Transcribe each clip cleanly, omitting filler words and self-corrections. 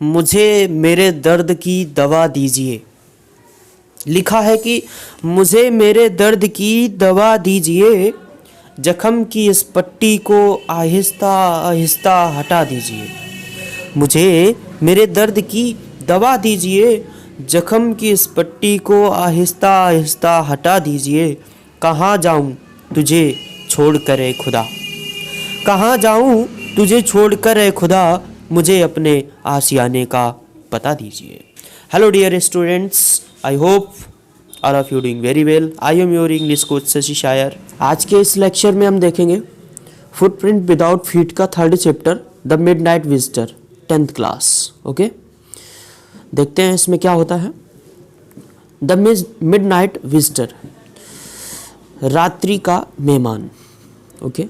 मुझे मेरे दर्द की दवा दीजिए। लिखा है कि मुझे मेरे दर्द की दवा दीजिए, जख्म की इस पट्टी को आहिस्ता आहिस्ता हटा दीजिए। मुझे मेरे दर्द की दवा दीजिए, जख्म की इस पट्टी को आहिस्ता आहिस्ता हटा दीजिए। कहाँ जाऊँ तुझे छोड़ कर ए खुदा, कहाँ जाऊँ तुझे छोड़ कर ए खुदा, मुझे अपने आशियाने का पता दीजिए। Hello dear students, I hope all of you doing very well. I am your English coach Shashi Shayar. आज के इस लेक्चर में हम देखेंगे फुटप्रिंट विदाउट फीट का third chapter the midnight visitor 10th class. Okay, देखते हैं इसमें क्या होता है। द मिडनाइट विजिटर, रात्रि का मेहमान। ओके,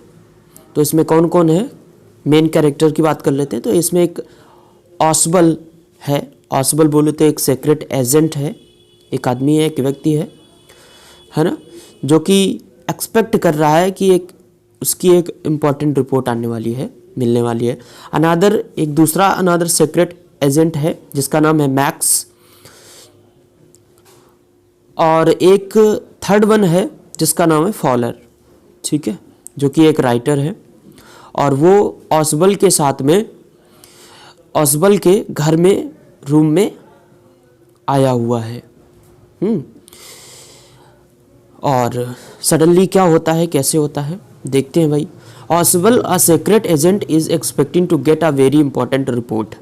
तो इसमें कौन कौन है, मेन कैरेक्टर की बात कर लेते हैं। तो इसमें एक ऑसबल है। ऑसबल बोले तो एक सीक्रेट एजेंट है, एक आदमी है, एक व्यक्ति है ना, जो कि एक्सपेक्ट कर रहा है कि उसकी एक इम्पॉर्टेंट रिपोर्ट आने वाली है, मिलने वाली है। अनादर सीक्रेट एजेंट है जिसका नाम है मैक्स, और एक थर्ड वन है जिसका नाम है फॉलर। ठीक है, जो कि एक राइटर है, और वो ऑसबल के साथ में, ऑसबल के घर में रूम में आया हुआ है। और सडनली क्या होता है, कैसे होता है, देखते हैं भाई। ऑसबल a secret agent is expecting to get a very important report.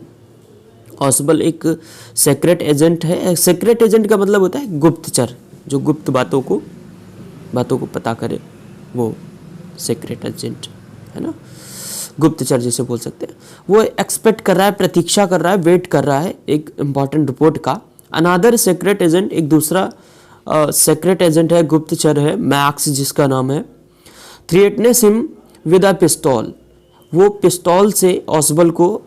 ऑसबल एक सीक्रेट एजेंट है। सीक्रेट एजेंट का मतलब होता है गुप्तचर, जो गुप्त बातों को पता करे, वो सीक्रेट एजेंट है ना, गुप्तचर जिसे बोल सकते हैं। वो एक्सपेक्ट कर रहा है, प्रतीक्षा कर रहा है, वेट कर रहा है एक इम्पॉर्टेंट रिपोर्ट का। अनादर सीक्रेट एजेंट, एक दूसरा सीक्रेट एजेंट है, गुप्तचर है, मैक्स जिसका नाम है, थ्रेटनेस हिम विद अ पिस्तौल। वो पिस्तौल से ऑसबल को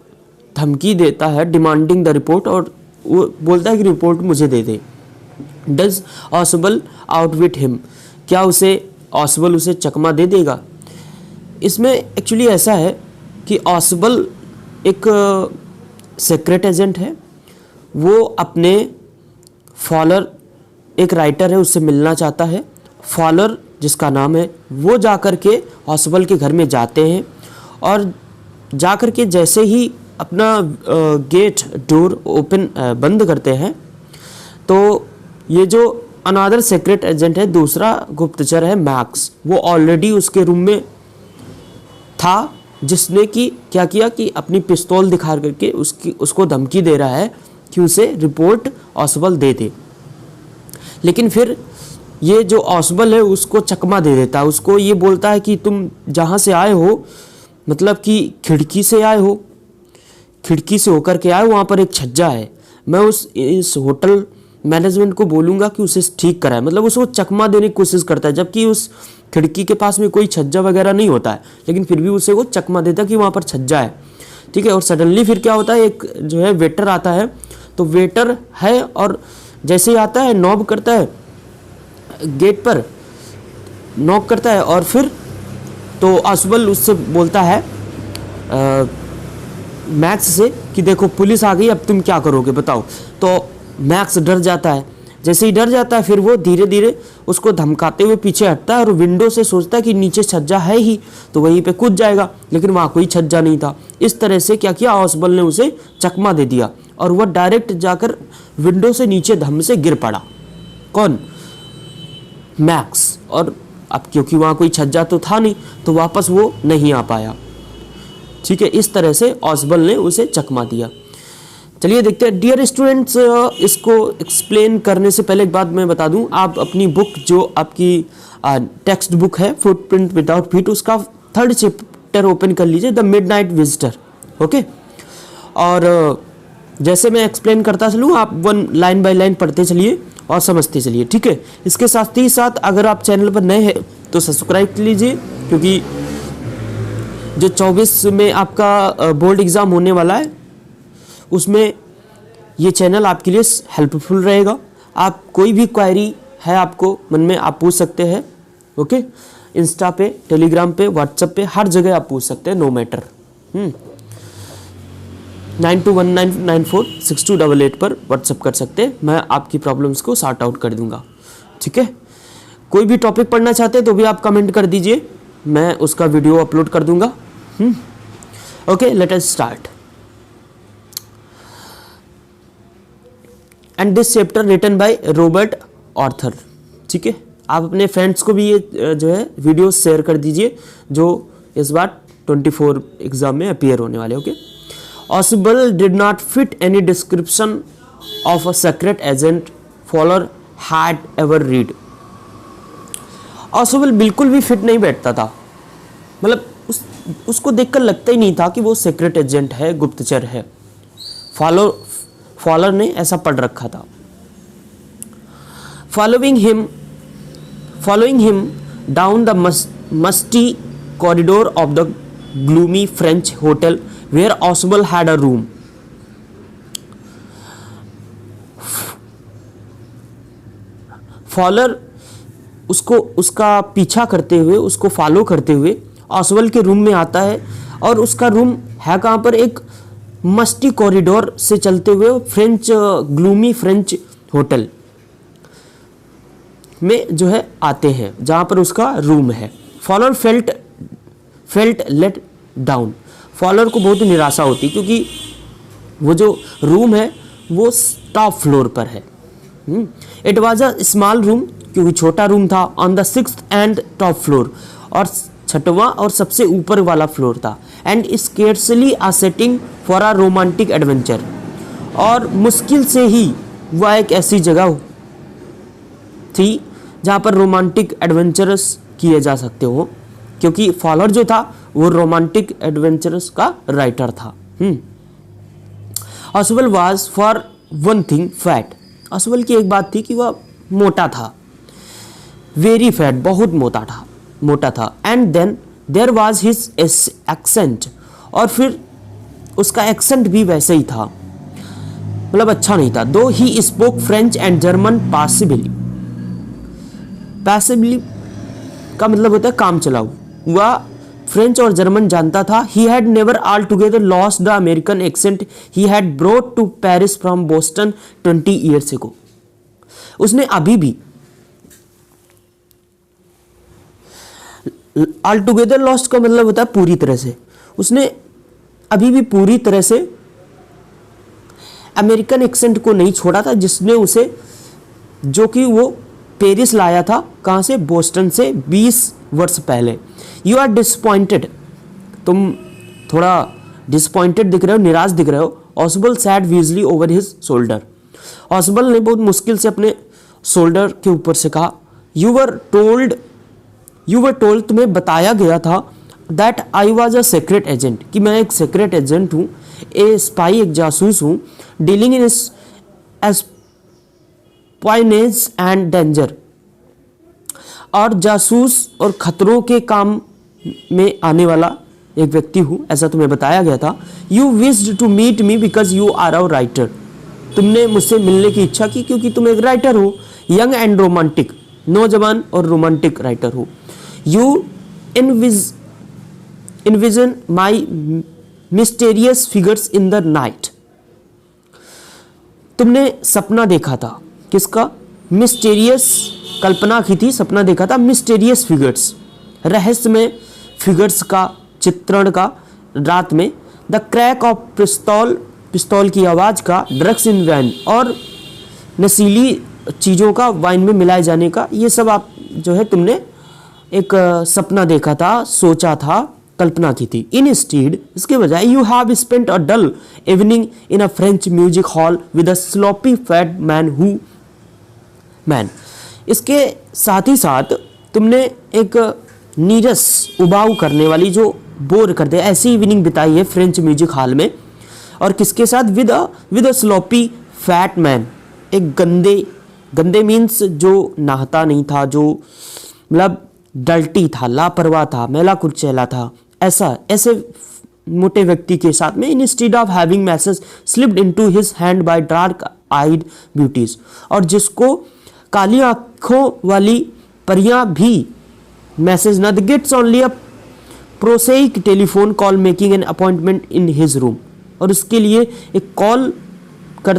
धमकी देता है, डिमांडिंग द रिपोर्ट, और वो बोलता है कि रिपोर्ट मुझे दे दे। डज ऑसबल आउटविट हिम, क्या ऑसबल उसे चकमा दे देगा? इसमें एक्चुअली ऐसा है कि ऑसबल एक सीक्रेट एजेंट है, वो अपने फॉलर, एक राइटर है, उससे मिलना चाहता है। फॉलर जिसका नाम है, वो जाकर के ऑसबल के घर में जाते हैं, और जाकर के जैसे ही अपना गेट डोर ओपन बंद करते हैं, तो ये जो अनादर सीक्रेट एजेंट है, दूसरा गुप्तचर है मैक्स, वो ऑलरेडी उसके रूम में था, जिसने कि क्या किया कि अपनी पिस्तौल दिखा करके उसको धमकी दे रहा है कि उसे रिपोर्ट ऑसबल दे दे। लेकिन फिर ये जो ऑसबल है उसको चकमा दे देता है, उसको ये बोलता है कि तुम जहाँ से आए हो, मतलब कि खिड़की से आए हो, खिड़की से होकर के आए, वहाँ पर एक छज्जा है, मैं इस होटल मैनेजमेंट को बोलूँगा कि उसे ठीक कराए। मतलब उसको चकमा देने की कोशिश करता है, जबकि उस खिड़की के पास में कोई छज्जा वगैरह नहीं होता है, लेकिन फिर भी उसे वो चकमा देता है कि वहाँ पर छज्जा है। ठीक है, और सडनली फिर क्या होता है, एक जो है वेटर आता है। तो वेटर है, और जैसे ही आता है नॉक करता है, गेट पर नॉक करता है, और फिर तो ऑसबल उससे बोलता है मैक्स से कि देखो पुलिस आ गई, अब तुम क्या करोगे बताओ। तो मैक्स डर जाता है। जैसे ही डर जाता है, फिर वो धीरे धीरे उसको धमकाते हुए पीछे हटता है, और विंडो से सोचता है कि नीचे छज्जा है ही, तो वहीं पे कूद जाएगा, लेकिन वहाँ कोई छज्जा नहीं था। इस तरह से क्या किया, ऑसबल ने उसे चकमा दे दिया, और वह डायरेक्ट जाकर विंडो से नीचे धम से गिर पड़ा। कौन? मैक्स। और अब क्योंकि वहाँ कोई छज्जा तो था नहीं, तो वापस वो नहीं आ पाया। ठीक है, इस तरह से ऑसबल ने उसे चकमा दिया। चलिए देखते हैं डियर स्टूडेंट्स। इसको एक्सप्लेन करने से पहले एक बात मैं बता दूं, आप अपनी बुक, जो आपकी टेक्स्ट बुक है फुटप्रिंट विदाउट फीट, उसका थर्ड चैप्टर ओपन कर लीजिए, द मिडनाइट विजिटर। ओके, और जैसे मैं एक्सप्लेन करता चलूँ, आप वन लाइन बाय लाइन पढ़ते चलिए और समझते चलिए। ठीक है, इसके साथ ही साथ अगर आप चैनल पर नए हैं तो सब्सक्राइब कर लीजिए, क्योंकि जो 24 में आपका बोर्ड एग्ज़ाम होने वाला है, उसमें ये चैनल आपके लिए हेल्पफुल रहेगा। आप कोई भी क्वेरी है आपको मन में, आप पूछ सकते हैं। ओके, इंस्टा पे, टेलीग्राम पे, व्हाट्सएप पे, हर जगह आप पूछ सकते हैं, नो मैटर। 9219946288 पर व्हाट्सअप कर सकते हैं, मैं आपकी प्रॉब्लम्स को सॉर्ट आउट कर दूंगा। ठीक है, कोई भी टॉपिक पढ़ना चाहते हैं तो भी आप कमेंट कर दीजिए, मैं उसका वीडियो अपलोड कर दूंगा। Okay, let us start. And this chapter written by Robert Arthur. ठीक है, आप अपने फ्रेंड्स को भी ये जो है वीडियो शेयर कर दीजिए जो इस बार 24 एग्जाम में अपीयर होने वाले। Okay, Ausubel did not fit any description of a secret agent Fowler had ever read. Ausubel बिल्कुल भी फिट नहीं बैठता था, मतलब उसको देखकर लगता ही नहीं था कि वो सीक्रेट एजेंट है, गुप्तचर है। फॉलर ने ऐसा पढ़ रखा था। Following him down the musty corridor of the gloomy French hotel where Ausubel had a room. Fowler उसका पीछा करते हुए, उसको फॉलो करते हुए ऑसवेल के रूम में आता है, और उसका रूम है कहाँ पर, एक मस्टी कॉरिडोर से चलते हुए ग्लूमी फ्रेंच होटल में जो है आते हैं, जहाँ पर उसका रूम है। Fowler felt let down. Fowler को बहुत निराशा होती क्योंकि वो जो रूम है वो टॉप फ्लोर पर है। It was a small room, क्योंकि छोटा रूम था, on the 6th and top floor, और 6वां और सबसे ऊपर वाला फ्लोर था। And scarcely a setting for a romantic adventure, और मुश्किल से ही वह एक ऐसी जगह थी जहाँ पर रोमांटिक एडवेंचरस किए जा सकते हो, क्योंकि फॉलर जो था वो रोमांटिक एडवेंचरस का राइटर था। Oswell was for one thing fat. Oswell की एक बात थी कि वह मोटा था, वेरी फैट, बहुत मोटा था। And then there was his accent, और फिर उसका एक्सेंट भी वैसे ही था, मतलब अच्छा नहीं था। दो he spoke French and German possibly का मतलब होता है काम चलाऊ। वह फ्रेंच और जर्मन जानता था। He had never altogether lost the American accent he had brought to Paris from Boston 20 years ago. उसने अभी भी ऑल टुगेदर लॉस्ट का मतलब होता है पूरी तरह से, उसने अभी भी पूरी तरह से अमेरिकन एक्सेंट को नहीं छोड़ा था, जिसने उसे, जो कि वो पेरिस लाया था, कहाँ से, बोस्टन से 20 वर्ष पहले। यू आर डिसपॉइंटेड, तुम थोड़ा डिसपॉइंटेड दिख रहे हो, निराश दिख रहे हो। Ausable sighed wheezily over his shoulder. Ausable ने बहुत मुश्किल से अपने शोल्डर के ऊपर से कहा, यू वर टोल्ड, तुम्हें बताया गया था, that I was a secret agent, कि मैं एक सीक्रेट एजेंट हूँ, ए स्पाई, एक जासूस हूँ, डीलिंग इन एस्पाइनेज एंड डेंजर, और जासूस और खतरों के काम में आने वाला एक व्यक्ति हूँ, ऐसा तुम्हें बताया गया था। You wished to meet me because you are a writer, तुमने मुझसे मिलने की इच्छा की क्योंकि तुम एक राइटर हो, यंग एंड रोमांटिक, नौजवान और रोमांटिक राइटर हो। You envision my mysterious figures in the night, तुमने सपना देखा था, किसका, मिस्टेरियस, कल्पना की थी, सपना देखा था मिस्टेरियस फिगर्स, रहस्यमय फिगर्स का, चित्रण का रात में, द क्रैक ऑफ पिस्तौल की आवाज़ का, ड्रग्स इन वाइन, और नशीली चीज़ों का वाइन में मिलाए जाने का, ये सब आप जो है तुमने एक सपना देखा था, सोचा था, कल्पना की थी। इन स्टीड, इसके बजाय, you have spent a dull evening in a French music hall with a sloppy fat man. इसके साथ ही साथ तुमने एक नीरस, उबाऊ करने वाली, जो बोर कर दे, ऐसी इवनिंग बिताई है फ्रेंच म्यूजिक हॉल में, और किसके साथ, with a sloppy fat man, एक गंदे मीन्स जो नहाता नहीं था, जो मतलब डल्टी था, लापरवाह था, मैला कुचैला था, ऐसे मोटे व्यक्ति के साथ में। Instead of having message slipped into his hand by dark eyed beauties, और जिसको काली आंखों वाली परियां भी मैसेज न gets only a prosaic telephone call making an appointment in his room. और उसके लिए एक कॉल कर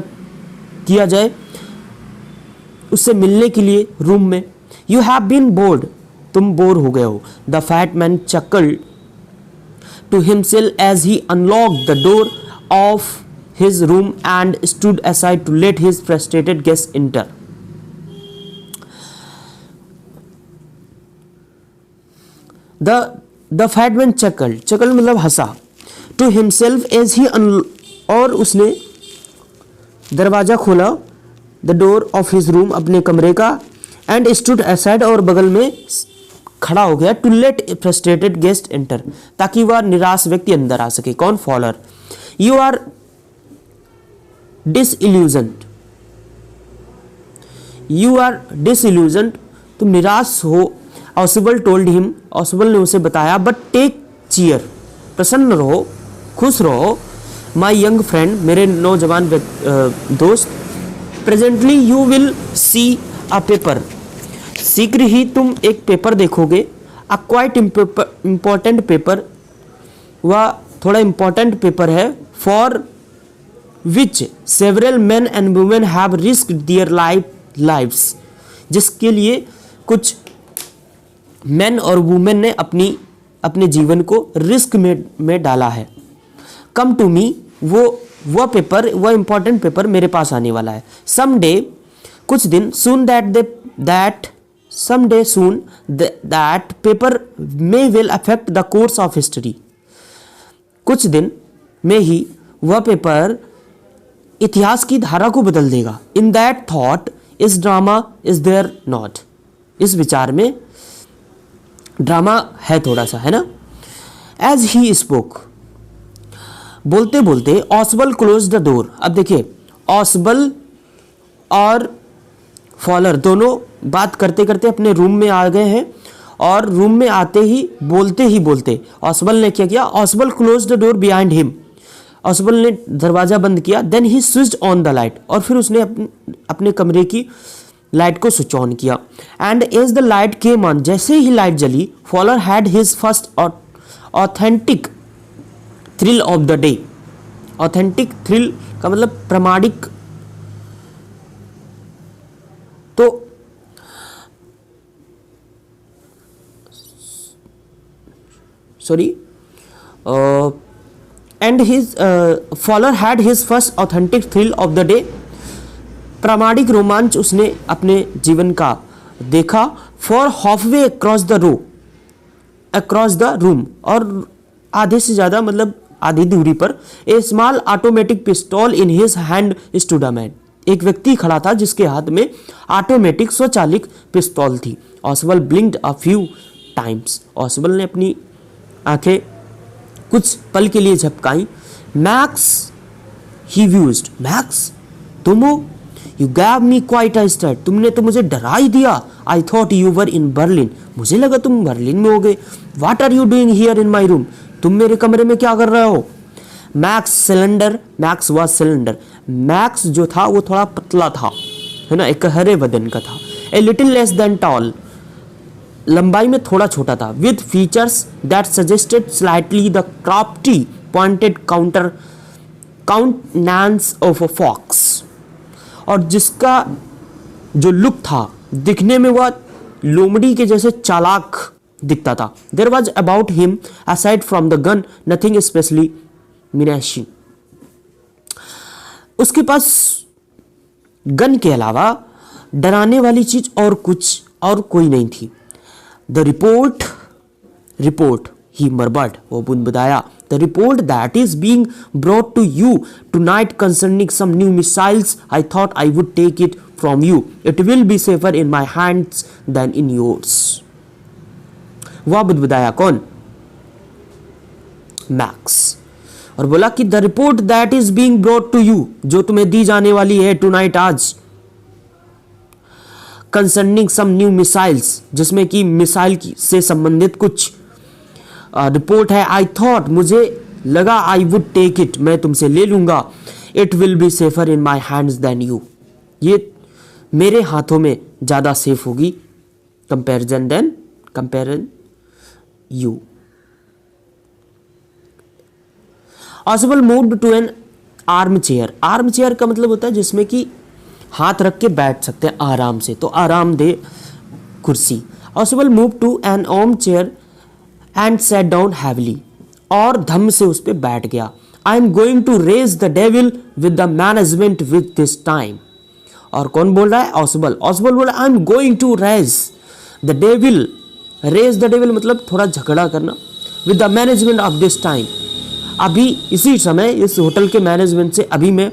दिया जाए उससे मिलने के लिए रूम में। यू हैव बीन बोर्ड, तुम बोर हो गए हो। The fat man chuckled to himself as he unlocked the door of his room and stood aside to let his frustrated guest enter. The fat man chuckled मतलब हंसा, to himself as he और उसने दरवाजा खोला, the door of his room अपने कमरे का, and stood aside और बगल में खड़ा हो गया, to let frustrated guest enter ताकि वह निराश व्यक्ति अंदर आ सके। कौन? Faller. You are disillusioned, you are disillusioned, तुम निराश हो। Oswald told him, Oswald ने उसे बताया, but take cheer, प्रसन्न रहो, खुश रहो, my young friend, मेरे नौजवान दोस्त, presently you will see a paper, शीघ्र ही तुम एक पेपर देखोगे, a quite important paper, वह थोड़ा important पेपर है, for which several men and women have risked their lives, जिसके लिए कुछ men और women ने अपने जीवन को रिस्क में डाला है। Come to me, वो पेपर, वो important पेपर मेरे पास आने वाला है। Someday, कुछ दिन, soon that paper may well affect the course of history, कुछ दिन में ही वह पेपर इतिहास की धारा को बदल देगा। इन दैट थॉट इस ड्रामा इज देयर नॉट, इस विचार में ड्रामा है थोड़ा सा, है ना। एज ही स्पोक, बोलते बोलते ऑसबल क्लोज द डोर। अब देखिए ऑसबल और फॉलर दोनों बात करते करते अपने रूम में आ गए हैं और रूम में आते ही बोलते ऑसबल ने क्या किया? Ausable close the door behind him, Ausable ने दरवाजा बंद किया। Then he switched on the light, और फिर उसने अपने कमरे की लाइट को स्विच ऑन किया। And as the light came on, जैसे ही लाइट जली, Fowler had his first authentic thrill of the day. Authentic thrill का मतलब प्रामाणिक, तो sorry and his Fowler had his first authentic thrill of the day, प्रामाणिक रोमांच उसने अपने जीवन का देखा। for halfway across the room, और आधे से ज़्यादा मतलब आधी दूरी पर, a small automatic pistol in his hand stood a man, एक व्यक्ति खड़ा था जिसके हाथ में ऑटोमेटिक स्वचालित पिस्तौल थी। ऑसबल blinked a few times, ऑसबल ने अपनी आंखें कुछ पल के लिए झपकाई। मैक्स, ही व्यूज्ड, मैक्स तुम हो? You gave me quite a start, तुमने तो मुझे डरा ही दिया। I thought you were in Berlin, मुझे लगा तुम बर्लिन में हो गए। What are you doing here in my room, तुम मेरे कमरे में क्या कर रहे हो? Max cylinder, Max was cylinder, Max जो था वो थोड़ा पतला था, है ना, एक हरे वजन का था। A little less than tall, लंबाई में थोड़ा छोटा था। With features that suggested slightly the crafty pointed countenance of a fox, और जिसका जो लुक था दिखने में वह लोमड़ी के जैसे चालाक दिखता था। There was about him aside from the gun nothing specially menacing, उसके पास गन के अलावा डराने वाली चीज और कोई नहीं थी। द रिपोर्ट ही मरबड, वो बुदबुदाया। The report that is being brought to you tonight concerning some new missiles, I thought I would take it from you, it will be safer in my hands than in yours. वह बुदबुदाया, कौन? Max, और बोला कि the report that is being brought to you, जो तुम्हें दी जाने वाली है टुनाइट, आज, कंसर्निंग सम न्यू मिसाइल्स, जिसमें कि मिसाइल से संबंधित कुछ रिपोर्ट है। आई थॉट, मुझे लगा, आई वुड टेक इट, मैं तुमसे ले लूंगा। It will be safer in my hands than you, ये मेरे हाथों में ज़्यादा सेफ होगी comparison you. Ausable moved to an armchair. Armchair का मतलब होता है जिसमें कि हाथ रख के बैठ सकते हैं आराम से, तो आरामदेह कुर्सी। Ausable move to an armchair and sat down heavily, और धम से उस पर बैठ गया। I am going to raise the devil with the management with this time. और कौन बोल रहा है? ऑसबल। ऑसबल बोल रहा है I am going to raise the devil. Raise the devil मतलब थोड़ा झगड़ा करना, with the management of this time, अभी इसी समय इस होटल के मैनेजमेंट से अभी मैं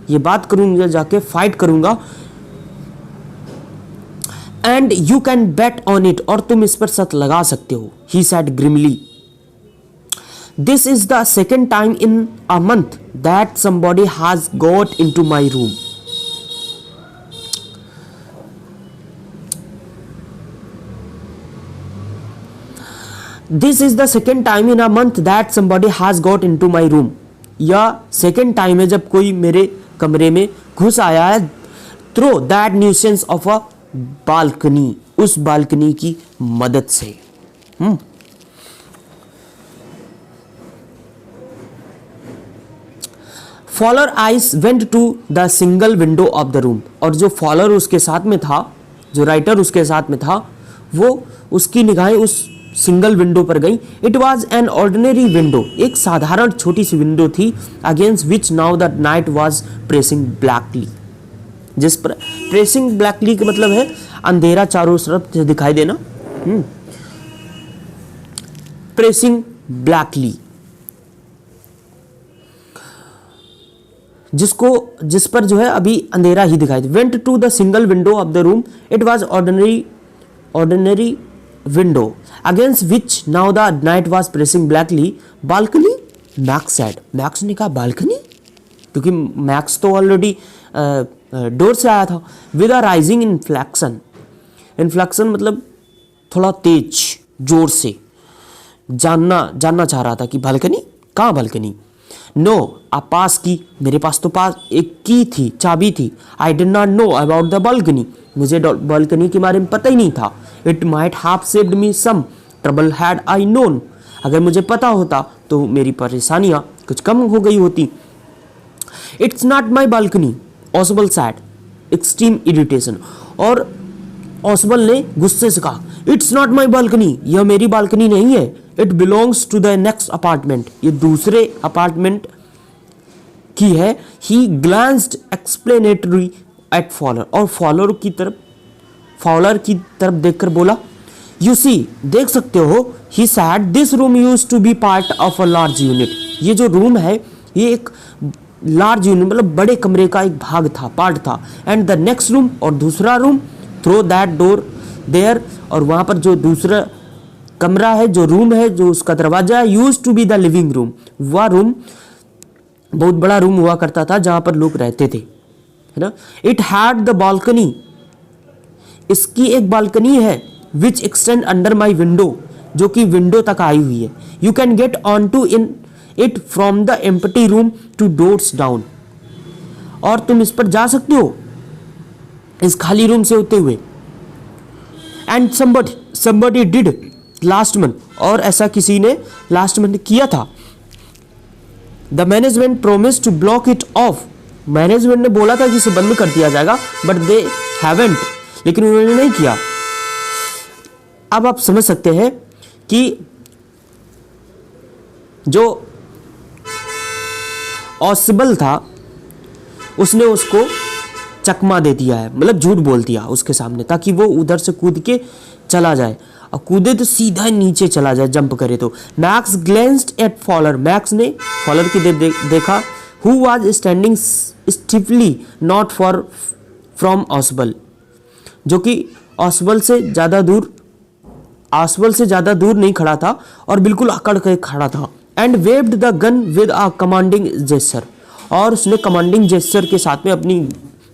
ये बात करूंगा, जाके फाइट करूंगा। And you can bet on it, और तुम इस पर शर्त लगा सकते हो। He said grimly, this is the second time in a month that somebody has got into my room. This is the second time in a month that somebody has got into my room. यह second time है जब कोई मेरे कमरे में घुस आया है। Throw that nuisance off a balcony, उस बालकनी की मदद से। Fowler's eyes went to the single window of the room, और जो फॉलर उसके साथ में था, जो राइटर उसके साथ में था, वो उसकी निगाहें उस सिंगल विंडो पर गई। It was an ordinary window, एक साधारण छोटी सी विंडो थी। Against which now the night was pressing blackly, जिस पर प्रेसिंग ब्लैकली का मतलब है अंधेरा चारों तरफ दिखाई देना। प्रेसिंग ब्लैकली, जिस पर जो है अभी अंधेरा ही दिखाई दे। Went to the single window of the room, it was ordinary window against which now the night was pressing blackly. Balcony, Max said, Max ने कहा बालकनी, क्योंकि मैक्स तो ऑलरेडी डोर से आया था। With a rising inflection, inflection मतलब थोड़ा तेज जोर से जानना चाह रहा था कि बालकनी, कहाँ बालकनी? नो, आ पास की, मेरे पास तो पास एक की थी, चाबी थी। I did not know about the balcony, मुझे बालकनी के बारे में पता ही नहीं था। It might have saved me some trouble had I known, अगर मुझे पता होता तो मेरी परेशानियां कुछ कम हो गई होती। It's not my balcony, Ausable said, extreme irritation, और ऑसबल ने गुस्से से कहा इट्स नॉट माई बालकनी, यह मेरी बालकनी नहीं है। It belongs to the next apartment, ये दूसरे अपार्टमेंट की है। He glanced explanatory at Fowler, और फॉलर की तरफ देखकर बोला यू सी, देख सकते हो। He said this room used to be part of a large unit, ये जो रूम है ये एक लार्ज यूनिट मतलब बड़े कमरे का एक भाग था, पार्ट था। एंड द नेक्स्ट रूम, और दूसरा room, through that door there, और वहां पर जो दूसरा कमरा है, जो रूम है, जो उसका दरवाजा है, used to be the living room, वह रूम बहुत बड़ा रूम हुआ करता था जहां पर लोग रहते थे, है ना। इट हैड द बालकनी, इसकी एक बालकनी है। Which extend under my window, जो कि विंडो तक आई हुई है। You can get on to in it from the empty room two doors down, और तुम इस पर जा सकते हो इस खाली रूम से होते हुए। And somebody did last month, और ऐसा किसी ने लास्ट मंथ किया था। The management promise to block it off, management ने बोला था कि इसे बंद कर दिया जाएगा, बट दे हैवेंट, लेकिन उन्होंने नहीं किया। अब आप समझ सकते हैं कि जो ऑसबल था उसने उसको चकमा दे दिया है, मतलब झूठ बोल दिया उसके सामने, ताकि वो उधर से कूद के चला जाए, और कूदे तो सीधा नीचे चला जाए, जंप करे तो। Max glanced at Fowler, Max ने फॉलर की देखा, who was standing stiffly not far from Ausable, जो कि ऑसबल से ज़्यादा दूर नहीं खड़ा था और बिल्कुल अकड़ के खड़ा था। And waived the gun with a commanding gesture, और उसने कमांडिंग जेस्चर के साथ में अपनी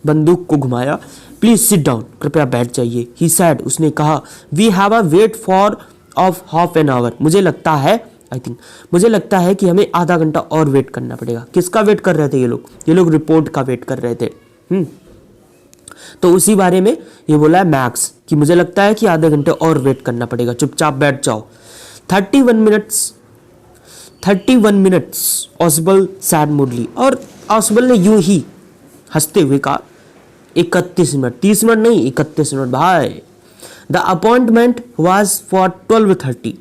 बंदूक को घुमाया। प्लीज सिट डाउन, कृपया बैठ जाइए। ही सैड, उसने कहा we have a wait for of half an hour, मुझे लगता है कि हमें आधा घंटा और वेट करना पड़ेगा। किसका वेट कर रहे थे ये लोग रिपोर्ट का वेट कर रहे थे। तो उसी बारे में ये बोला है मैक्स कि मुझे लगता है कि आधे घंटे और वेट करना पड़ेगा, चुपचाप बैठ जाओ। 31 मिनट्स 31 मिनट्स, ऑसबल सैड मूडली। और ऑसबल ने यूं ही हंसते हुए कहा 31 मिनट, 30 मिनट नहीं 31 मिनट भाई। द अपॉइंटमेंट वॉज फॉर 12:30,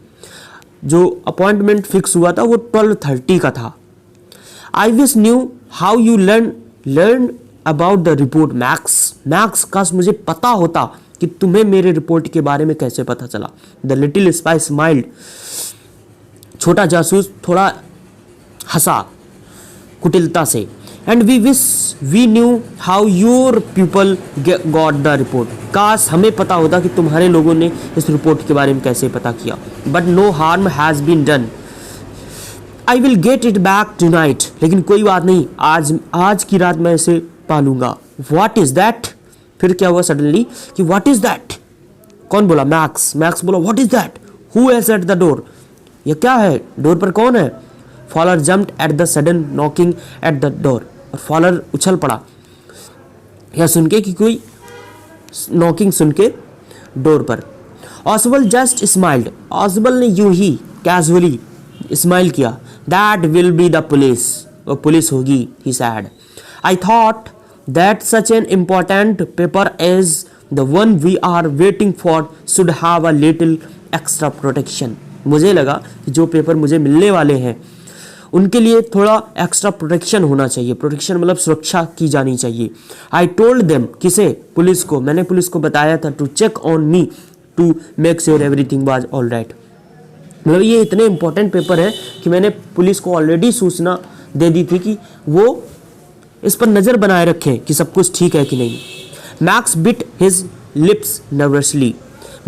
जो अपॉइंटमेंट फिक्स हुआ था वो 12:30 का था। I wish knew how you learn about the report max. Max, काश मुझे पता होता कि तुम्हें मेरे रिपोर्ट के बारे में कैसे पता चला। द लिटिल स्पाई स्माइल्ड, छोटा जासूस थोड़ा हंसा कुटिलता से। And we wish we knew how your people got the report, काश हमें पता होता कि तुम्हारे लोगों ने इस रिपोर्ट के बारे में कैसे पता किया। But no harm has been done, I will get it back tonight, लेकिन कोई बात नहीं, आज की रात मैं इसे पालूंगा। व्हाट इज दैट, फिर क्या हुआ सडनली कि व्हाट इज दैट, कौन बोला? मैक्स। मैक्स बोला what is that, who is at the door, ये क्या है, डोर पर कौन है? Fowler jumped at the sudden knocking at the door, और फॉलर उछल पड़ा यह सुन के कि कोई नॉकिंग सुन के डोर पर। ऑसबल जस्ट स्माइल्ड, ऑसबल ने यूं ही कैजुअली स्माइल किया। That will be the police, वो पुलिस होगी, he said. I thought that such an important paper as the one we are waiting for should have a little extra protection, मुझे लगा कि जो पेपर मुझे मिलने वाले हैं उनके लिए थोड़ा एक्स्ट्रा प्रोटेक्शन होना चाहिए। प्रोटेक्शन मतलब सुरक्षा की जानी चाहिए। आई टोल्ड देम, किसे? पुलिस को। मैंने पुलिस को बताया था to check on me to make sure everything was all right. मतलब ये इतने इंपॉर्टेंट पेपर है कि मैंने पुलिस को ऑलरेडी सूचना दे दी थी कि वो इस पर नज़र बनाए रखें कि सब कुछ ठीक है कि नहीं। Max bit his lips nervously,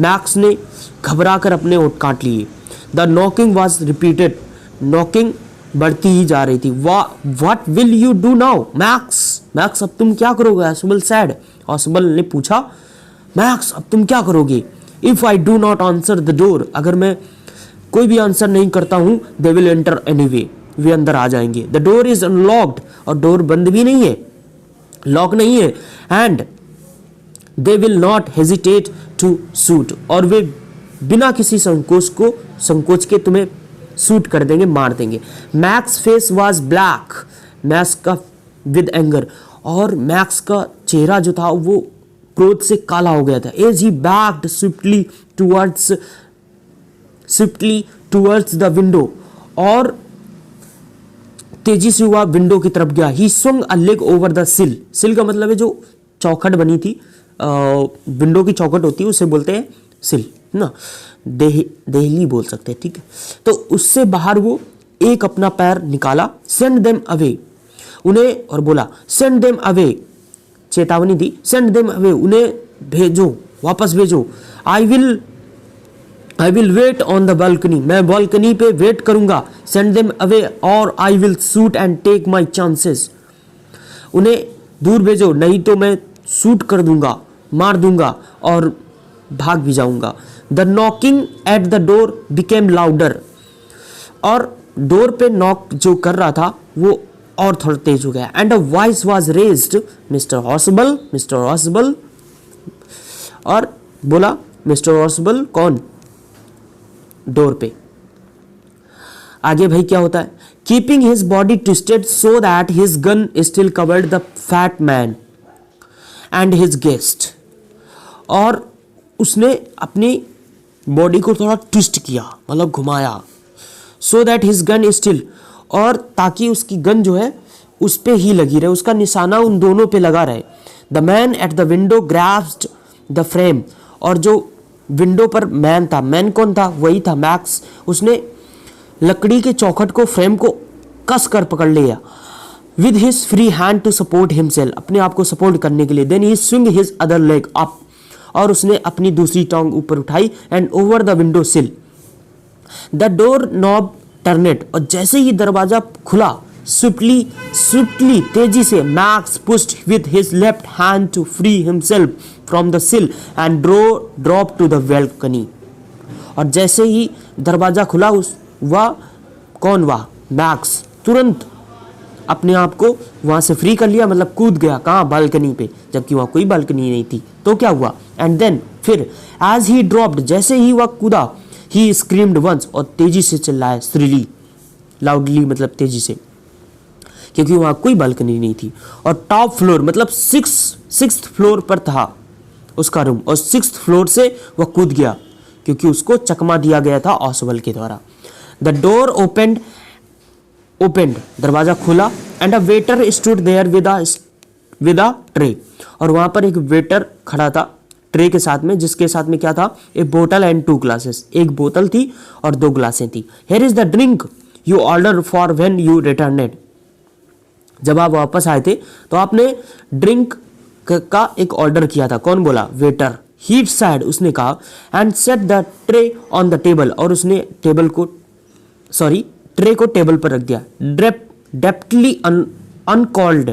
max ने घबरा कर अपने होंठ काट लिए। The knocking was repeated, knocking बढ़ती ही जा रही थी। What will you do now max, max अब तुम क्या करोगे? ऑसबल सैड, ऑसबल ने पूछा मैक्स अब तुम क्या करोगे? If I do not answer the door, अगर मैं कोई भी आंसर नहीं करता हूं, दे विल एंटर एनीवे, वे अंदर आ जाएंगे। द डोर इज अनलॉक्ड, और डोर बंद भी नहीं है, लॉक नहीं है। And they will not hesitate to shoot, और वे बिना किसी संकोच के तुम्हें शूट कर देंगे, मार देंगे। Max face was black, max का विद एंगर, और मैक्स का चेहरा जो था वो क्रोध से काला हो गया था। As he backed swiftly towards the window, और तेजी से हुआ विंडो की तरफ गया। ही swung a leg over the sill, सिल का मतलब है जो चौखट बनी थी, विंडो की चौखट होती है उसे बोलते हैं सिल ना, देहली बोल सकते हैं, ठीक है। तो उससे बाहर वो एक अपना पैर निकाला, सेंड देम अवे, उन्हें, और बोला सेंड देम अवे, चेतावनी दी, सेंड देम अवे, उन्हें भेजो, वापस भेजो। I will wait on the balcony, मैं बालकनी पे वेट करूंगा। सेंड देम अवे और I will shoot and take my chances, उन्हें दूर भेजो नहीं तो मैं शूट कर दूंगा, मार दूंगा और भाग भी जाऊंगा। The knocking at the door became louder, और डोर पे नॉक जो कर रहा था वो और थोड़ा तेज हो गया। And a voice was raised, mister Ausable, mister Ausable, और बोला मिस्टर हॉस्बल, कौन? डोर पे। आगे भाई क्या होता है? Keeping his body twisted so that his gun still covered the fat man and his guest, और उसने अपनी बॉडी को थोड़ा ट्विस्ट किया, मतलब घुमाया, so that his gun still, और ताकि उसकी गन जो है उस पे ही लगी रहे, उसका निशाना उन दोनों पे लगा रहे। The man at the window grabbed the frame, और जो विंडो पर मैन था, मैन कौन था? वही था मैक्स, उसने लकड़ी के चौखट को, फ्रेम को कस कर पकड़ लिया। With his free hand to support himself, अपने आप को सपोर्ट करने के लिए। Then he swing his other leg up, और उसने अपनी दूसरी टांग ऊपर उठाई। And over the window sill the doorknob turned, और जैसे ही दरवाजा खुला, स्विफ्टली तेजी से, Max pushed with his left hand to free himself from the sill and drop to the balcony, और जैसे ही दरवाजा खुला कौन हुआ? मैक्स तुरंत अपने आप को वहां से फ्री कर लिया, मतलब कूद गया। कहाँ? बालकनी पे, जबकि वहां कोई बालकनी नहीं थी। तो क्या हुआ? एंड देन फिर एज ही ड्रॉप्ड, जैसे ही वह कूदा, ही स्क्रीम्ड वंस, और तेजी से चिल्लाया श्रीली, लाउडली मतलब तेजी से, क्योंकि वहाँ कोई बालकनी नहीं थी। और टॉप फ्लोर मतलब सिक्स फ्लोर पर था उसका रूम, और 6th फ्लोर से वह कूद गया क्योंकि उसको चकमा दिया गया था ऑसवेल के द्वारा। द डोर ओपेंड, दरवाजा खुला, and a waiter stood there with a tray, और वहां पर एक वेटर खड़ा था ट्रे के साथ में, जिसके साथ में क्या था, ए बोतल एंड 2 ग्लासेस, एक बोतल थी और 2 ग्लासें थी। Here is the drink you order for when you returned, जब आप वापस आए थे तो आपने ड्रिंक का एक ऑर्डर किया था। कौन बोला? वेटर। ही सेड, उसने कहा, and set the tray on the table, और उसने ट्रे को टेबल पर रख दिया। डेप्टली अनकॉल्ड,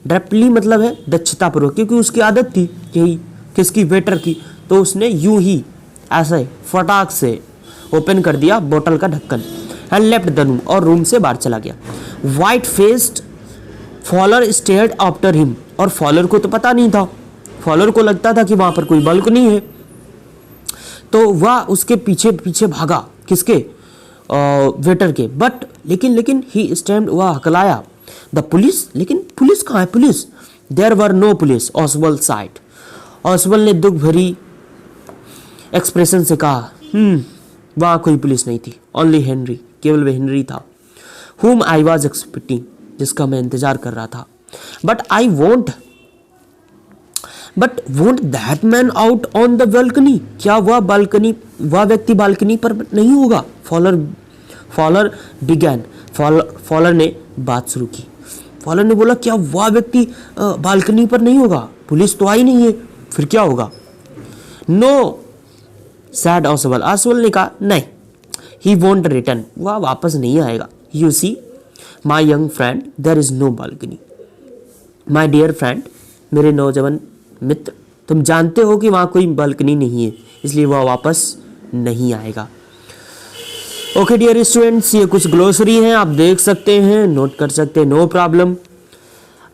डेप्टली मतलब है दक्षतापूर्वक, क्योंकि उसकी आदत थी यही, किसकी? वेटर की। तो उसने यूं ही ऐसे फटाक से ओपन कर दिया बोतल का ढक्कन, एंड लेफ्ट द रूम, और रूम से बाहर चला गया। White faced Fowler stared after him, और फॉलर को तो पता नहीं था, फॉलर को लगता था कि वहां पर कोई बालकनी है, तो वह उसके पीछे पीछे भागा। किसके? वेटर के। बट लेकिन ही स्टैम्ड, वह हकलाया। द पुलिस, लेकिन पुलिस कहाँ है? Police, there were no police. Ausable said, Ausable ने दुख भरी एक्सप्रेशन से कहा, वहां कोई पुलिस नहीं थी। ओनली हेनरी, केवल वह हेनरी था। whom I was expecting, जिसका मैं इंतजार कर रहा था। But won't that man out on the balcony, क्या वह व्यक्ति बालकनी पर नहीं होगा? फॉलर बिगैन, फॉलर ने बात शुरू की। फॉलर ने बोला, क्या वह व्यक्ति बालकनी पर नहीं होगा? पुलिस तो आई नहीं है, फिर क्या होगा? नो सैड ऑसवेल ने कहा, नहीं, ही वोंट रिटर्न, वह वापस नहीं आएगा। You see my young friend, there is no balcony. My dear friend, मेरे नौजवान मित्र, तुम जानते हो कि वहाँ कोई बालकनी नहीं है, इसलिए वह वापस नहीं आएगा। ओके डियर स्टूडेंट्स, ये कुछ ग्लोसरी हैं, आप देख सकते हैं, नोट कर सकते हैं, नो प्रॉब्लम।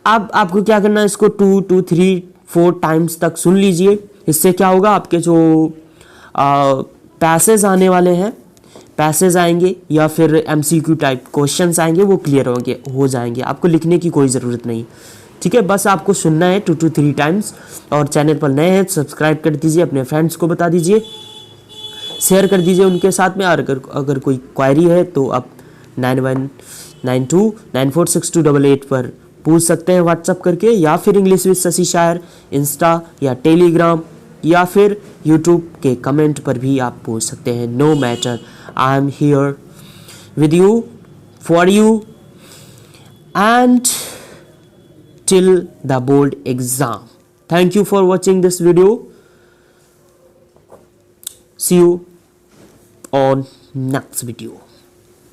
अब आपको क्या करना है, इसको 2, 3, 4 टाइम्स तक सुन लीजिए। इससे क्या होगा, आपके जो पैसेज आने वाले हैं, पैसेज आएंगे या फिर MCQ टाइप क्वेश्चंस आएंगे, वो क्लियर हो जाएंगे। आपको लिखने की कोई ज़रूरत नहीं, ठीक है, बस आपको सुनना है 2 to 3 टाइम्स। और चैनल पर नए हैं सब्सक्राइब कर दीजिए, अपने फ्रेंड्स को बता दीजिए, शेयर कर दीजिए उनके साथ में। और अगर कोई क्वायरी है तो आप 9192946288 पर पूछ सकते हैं व्हाट्सअप करके, या फिर इंग्लिश विद शशि शायर इंस्टा या टेलीग्राम या फिर यूट्यूब के कमेंट पर भी आप पूछ सकते हैं। No matter, I am here with you, for you, and till the board exam. Thank you for watching this video. See you on next video.